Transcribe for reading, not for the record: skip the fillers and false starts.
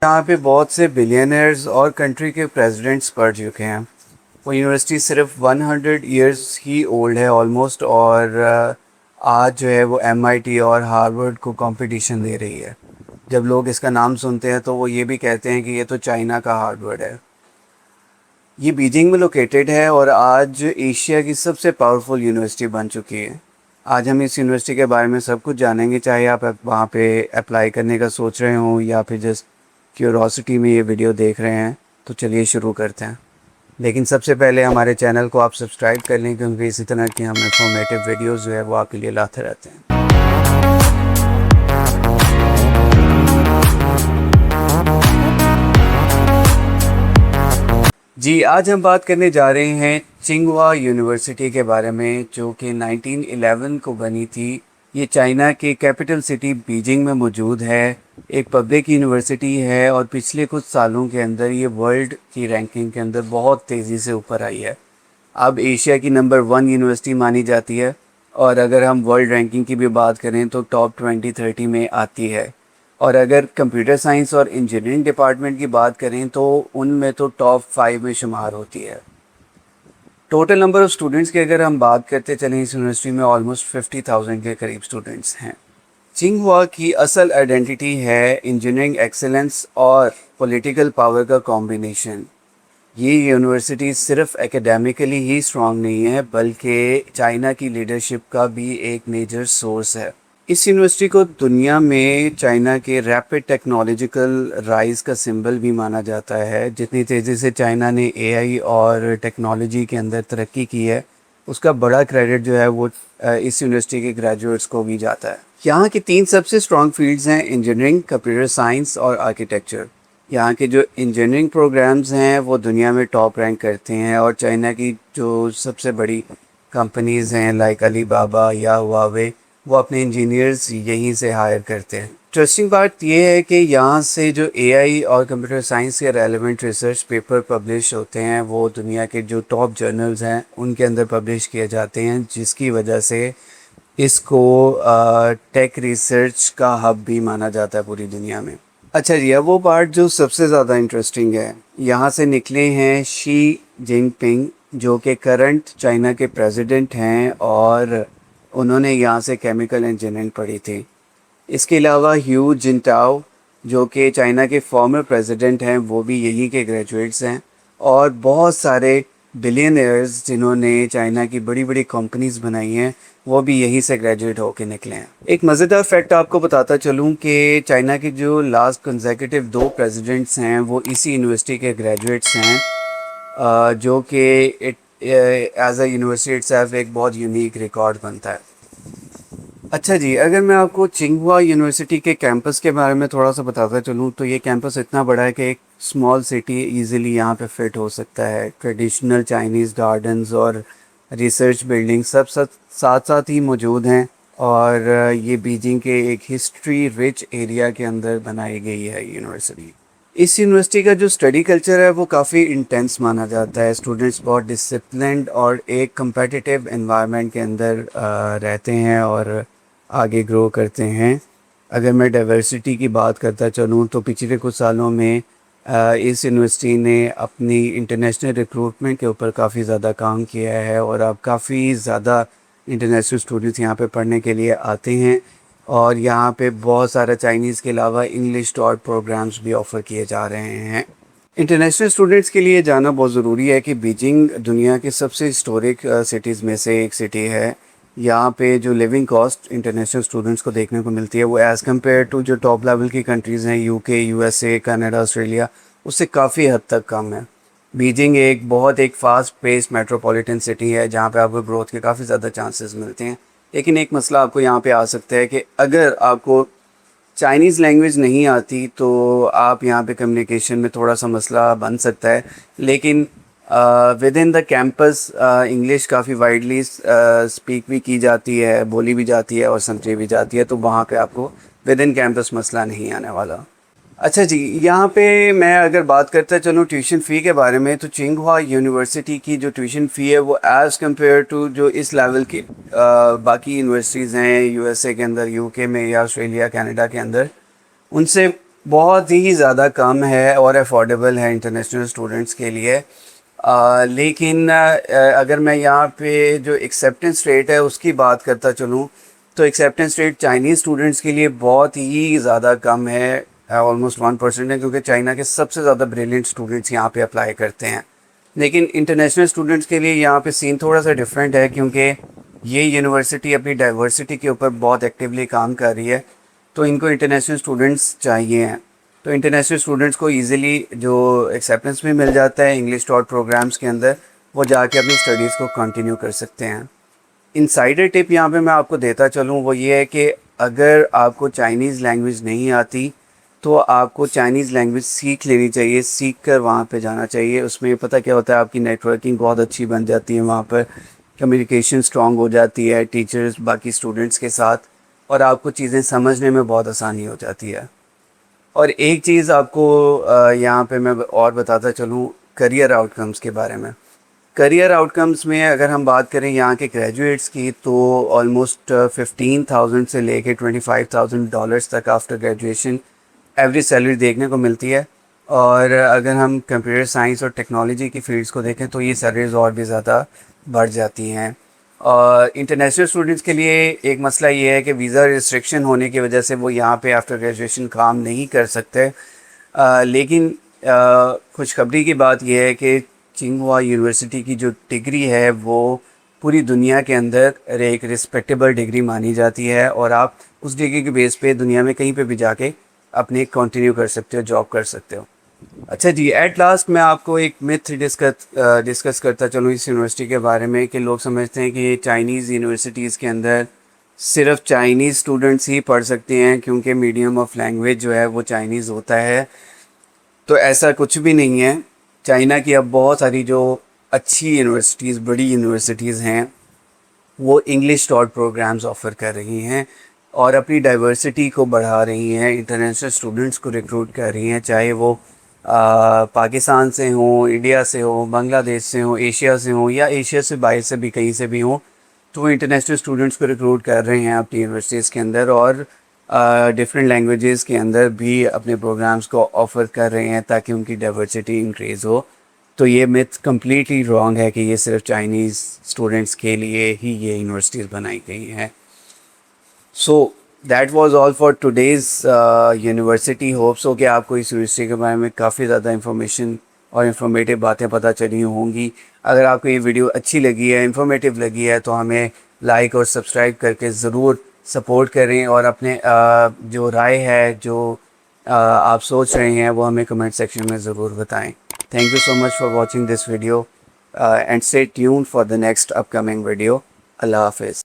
यहाँ पे बहुत से बिलियनर्स और कंट्री के प्रेसिडेंट्स पढ़ चुके हैं। वो यूनिवर्सिटी सिर्फ 100 इयर्स ही ओल्ड है ऑलमोस्ट, और आज जो है वो एमआईटी और हार्वर्ड को कंपटीशन दे रही है। जब लोग इसका नाम सुनते हैं तो वो ये भी कहते हैं कि ये तो चाइना का हार्वर्ड है। ये बीजिंग में लोकेटेड है और आज एशिया की सबसे पावरफुल यूनिवर्सिटी बन चुकी है। आज हम इस यूनिवर्सिटी के बारे में सब कुछ जानेंगे, चाहे आप वहाँ पे अप्लाई करने का सोच रहे हों या फिर जस्ट क्यूरोसिटी में ये वीडियो देख रहे हैं। तो चलिए शुरू करते हैं। लेकिन सबसे पहले हमारे चैनल को आप सब्सक्राइब कर लें, क्योंकि इसी तरह की हम इंफॉर्मेटिव वीडियोज़ जो है वो आपके लिए लाते रहते हैं। जी, आज हम बात करने जा रहे हैं चिंगवा यूनिवर्सिटी के बारे में, जो कि 1911 को बनी थी। ये चाइना के कैपिटल सिटी बीजिंग में मौजूद है। एक पब्लिक यूनिवर्सिटी है और पिछले कुछ सालों के अंदर ये वर्ल्ड की रैंकिंग के अंदर बहुत तेज़ी से ऊपर आई है। अब एशिया की नंबर 1 यूनिवर्सिटी मानी जाती है, और अगर हम वर्ल्ड रैंकिंग की भी बात करें तो टॉप 20-30 में आती है। और अगर कंप्यूटर साइंस और इंजीनियरिंग डिपार्टमेंट की बात करें तो उनमें तो टॉप 5 में शुमार होती है। टोटल नंबर ऑफ़ स्टूडेंट्स की अगर हम बात करते चलें, इस यूनिवर्सिटी में ऑलमोस्ट 50,000 के करीब स्टूडेंट्स हैं। चिंगहुआ की असल आइडेंटिटी है इंजीनियरिंग एक्सेलेंस और पॉलिटिकल पावर का कॉम्बिनेशन। ये यूनिवर्सिटी सिर्फ एकेडमिकली ही स्ट्रॉन्ग नहीं है, बल्कि चाइना की लीडरशिप का भी एक मेजर सोर्स है। इस यूनिवर्सिटी को दुनिया में चाइना के रैपिड टेक्नोलॉजिकल राइज का सिंबल भी माना जाता है। जितनी तेज़ी से चाइना ने एआई और टेक्नोलॉजी के अंदर तरक्की की है, उसका बड़ा क्रेडिट जो है वो इस यूनिवर्सिटी के ग्रेजुएट्स को भी जाता है। यहाँ की 3 सबसे स्ट्रॉन्ग फील्ड्स हैं: इंजीनियरिंग, कंप्यूटर साइंस और आर्किटेक्चर। यहाँ के जो इंजीनियरिंग प्रोग्राम्स हैं वो दुनिया में टॉप रैंक करते हैं, और चाइना की जो सबसे बड़ी कंपनीज़ हैं लाइक अलीबाबा या हुआवे, वो अपने इंजीनियर्स यहीं से हायर करते हैं। इंटरेस्टिंग बात ये है कि यहाँ से जो एआई और कंप्यूटर साइंस के रेलेवेंट रिसर्च पेपर पब्लिश होते हैं वो दुनिया के जो टॉप जर्नल्स हैं उनके अंदर पब्लिश किए जाते हैं, जिसकी वजह से इसको टेक रिसर्च का हब भी माना जाता है पूरी दुनिया में। अच्छा जी, अब वो पार्ट जो सबसे ज़्यादा इंटरेस्टिंग है। यहाँ से निकले हैं शी जिनपिंग, जो कि करंट चाइना के प्रेसिडेंट हैं, और उन्होंने यहाँ से केमिकल इंजीनियरिंग पढ़ी थी। इसके अलावा ह्यू जिनटाओ, जो कि चाइना के फॉर्मर प्रेसिडेंट हैं, वो भी यहीं के ग्रेजुएट्स हैं। और बहुत सारे बिलियनर्स जिन्होंने चाइना की बड़ी बड़ी कंपनीज बनाई हैं, वो भी यहीं से ग्रेजुएट होके निकले हैं। एक मज़ेदार फैक्ट आपको बताता चलूँ कि चाइना के जो लास्ट कंसेक्यूटिव 2 प्रेसिडेंट्स हैं वो इसी यूनिवर्सिटी के ग्रेजुएट्स हैं, जो कि एज अ यूनिवर्सिटी इटसेल्फ एक बहुत यूनिक रिकॉर्ड बनता है। अच्छा जी, अगर मैं आपको चिंगहुआ यूनिवर्सिटी के कैंपस के बारे में थोड़ा सा बताता चलूँ तो ये कैंपस इतना बड़ा है कि एक स्मॉल सिटी इजीली यहाँ पे फिट हो सकता है। ट्रेडिशनल चाइनीज़ गार्डन्स और रिसर्च बिल्डिंग सब साथ साथ ही मौजूद हैं, और ये बीजिंग के एक हिस्ट्री रिच एरिया के अंदर बनाई गई है यूनिवर्सिटी। इस यूनिवर्सिटी का जो स्टडी कल्चर है वो काफ़ी इंटेंस माना जाता है। स्टूडेंट्स बहुत डिसिप्लिन्ड और एक कम्पिटिटिव एनवायरनमेंट के अंदर रहते हैं और आगे ग्रो करते हैं। अगर मैं डाइवर्सिटी की बात करता चलूँ तो पिछले कुछ सालों में इस यूनिवर्सिटी ने अपनी इंटरनेशनल रिक्रूटमेंट के ऊपर काफ़ी ज़्यादा काम किया है, और अब काफ़ी ज़्यादा इंटरनेशनल स्टूडेंट्स यहाँ पे पढ़ने के लिए आते हैं, और यहाँ पे बहुत सारा चाइनीज़ के अलावा इंग्लिश टॉट प्रोग्राम्स भी ऑफ़र किए जा रहे हैं। इंटरनेशनल स्टूडेंट्स के लिए जाना बहुत ज़रूरी है कि बीजिंग दुनिया के सबसे हिस्टोरिक सिटीज़ में से एक सिटी है। यहाँ पे जो लिविंग कॉस्ट इंटरनेशनल स्टूडेंट्स को देखने को मिलती है वो एज़ कम्पेयर टू जो टॉप लेवल की कंट्रीज़ हैं यूके, यूएसए, कनाडा, ऑस्ट्रेलिया, उससे काफ़ी हद तक कम है। बीजिंग एक फास्ट पेस मेट्रोपॉलिटन सिटी है जहाँ पे आपको ग्रोथ के काफ़ी ज़्यादा चांसेस मिलते हैं। लेकिन एक मसला आपको यहाँ पे आ सकता है कि अगर आपको चाइनीज़ लैंग्वेज नहीं आती तो आप यहाँ पे कम्युनिकेशन में थोड़ा सा मसला बन सकता है। लेकिन with in the campus English काफ़ी वाइडली स्पीक भी की जाती है, बोली भी जाती है और समझी भी जाती है, तो वहाँ पे आपको विद इन कैंपस मसला नहीं आने वाला। अच्छा जी, यहाँ पे मैं अगर बात करता चलूँ ट्यूशन फ़ी के बारे में, तो चिंगहुआ यूनिवर्सिटी की जो ट्यूशन फ़ी है वो एज़ कम्पेयर टू जो इस लेवल की बाकी यूनिवर्सिटीज़ हैं यूएसए के अंदर, यूके में या ऑस्ट्रेलिया, कनाडा के अंदर, उनसे बहुत ही ज़्यादा कम है और अफोर्डेबल है इंटरनेशनल स्टूडेंट्स के लिए। लेकिन अगर मैं यहाँ पे जो एक्सेप्टेंस रेट है उसकी बात करता चलूँ, तो एक्सेप्टेंस रेट चाइनीज़ स्टूडेंट्स के लिए बहुत ही ज़्यादा कम है, ऑलमोस्ट 1% है, क्योंकि चाइना के सबसे ज़्यादा ब्रिलियंट स्टूडेंट्स यहाँ पे अप्लाई करते हैं। लेकिन इंटरनेशनल स्टूडेंट्स के लिए यहाँ पे सीन थोड़ा सा डिफरेंट है, क्योंकि ये यूनिवर्सिटी अपनी डाइवर्सिटी के ऊपर बहुत एक्टिवली काम कर रही है, तो इनको इंटरनेशनल स्टूडेंट्स चाहिए हैं। तो इंटरनेशनल स्टूडेंट्स को इजीली जो एक्सेप्टेंस भी मिल जाता है इंग्लिश टॉट प्रोग्राम्स के अंदर, वो जाके अपनी स्टडीज़ को कंटिन्यू कर सकते हैं। इनसाइडर टिप यहाँ पे मैं आपको देता चलूँ, वो ये है कि अगर आपको चाइनीज़ लैंग्वेज नहीं आती तो आपको चाइनीज़ लैंग्वेज सीख लेनी चाहिए, सीख कर वहाँ पे जाना चाहिए। उसमें पता क्या होता है, आपकी नेटवर्किंग बहुत अच्छी बन जाती है, वहाँ पर कम्युनिकेशन स्ट्रॉन्ग हो जाती है टीचर्स बाकी स्टूडेंट्स के साथ, और आपको चीज़ें समझने में बहुत आसानी हो जाती है। और एक चीज़ आपको यहाँ पे मैं और बताता चलूँ करियर आउटकम्स के बारे में। करियर आउटकम्स में अगर हम बात करें यहाँ के ग्रेजुएट्स की, तो ऑलमोस्ट 15,000 से लेके $25,000 तक आफ्टर ग्रेजुएशन एवरेज सैलरी देखने को मिलती है। और अगर हम कंप्यूटर साइंस और टेक्नोलॉजी की फील्ड्स को देखें तो ये सैलरीज और भी ज़्यादा बढ़ जाती हैं। और इंटरनेशनल स्टूडेंट्स के लिए एक मसला ये है कि वीज़ा रिस्ट्रिक्शन होने की वजह से वो यहाँ पे आफ्टर ग्रेजुएशन काम नहीं कर सकते। लेकिन खुशखबरी की बात यह है कि चिंगहुआ यूनिवर्सिटी की जो डिग्री है वो पूरी दुनिया के अंदर एक रिस्पेक्टेबल डिग्री मानी जाती है, और आप उस डिग्री के बेस पे दुनिया में कहीं पे भी जाके अपने कंटिन्यू कर सकते हो, जॉब कर सकते हो। अच्छा जी, एट लास्ट मैं आपको एक मिथ डिस्कस करता चलूँ इस यूनिवर्सिटी के बारे में, कि लोग समझते हैं कि चाइनीज़ यूनिवर्सिटीज़ के अंदर सिर्फ चाइनीज़ स्टूडेंट्स ही पढ़ सकते हैं क्योंकि मीडियम ऑफ लैंग्वेज जो है वो चाइनीज़ होता है। तो ऐसा कुछ भी नहीं है। चाइना की अब बहुत सारी जो अच्छी यूनिवर्सिटीज़, बड़ी यूनिवर्सिटीज़ हैं, वो इंग्लिश टॉट प्रोग्राम्स ऑफ़र कर रही हैं और अपनी डाइवर्सिटी को बढ़ा रही हैं, इंटरनेशनल स्टूडेंट्स को रिक्रूट कर रही हैं, चाहे वो पाकिस्तान से हों, इंडिया से हों, बांग्लादेश से हों, एशिया से हों, या एशिया से बाहर से भी कहीं से भी हों। तो वो इंटरनेशनल स्टूडेंट्स को रिक्रूट कर रहे हैं अपनी यूनिवर्सिटीज़ के अंदर, और डिफरेंट लैंग्वेजेस के अंदर भी अपने प्रोग्राम्स को ऑफ़र कर रहे हैं ताकि उनकी डाइवर्सिटी इंक्रीज़ हो। तो ये मिथ कम्प्लीटली रॉन्ग है कि ये सिर्फ चाइनीज़ स्टूडेंट्स के लिए ही ये यूनिवर्सिटीज़ बनाई गई हैं। So that was all for today's university. Hopes हो कि आपको इस यूनिवर्सिटी के बारे में काफ़ी ज़्यादा इंफॉर्मेशन और इन्फॉर्मेटिव बातें पता चली होंगी। अगर आपको ये वीडियो अच्छी लगी है, इंफॉर्मेटिव लगी है, तो हमें लाइक और सब्सक्राइब करके ज़रूर सपोर्ट करें, और अपने जो राय है, जो आप सोच रहे हैं, वो हमें कमेंट सेक्शन में ज़रूर बताएं। Thank you so much for watching this video and stay tuned for the next upcoming video. अल्लाह हाफिज़।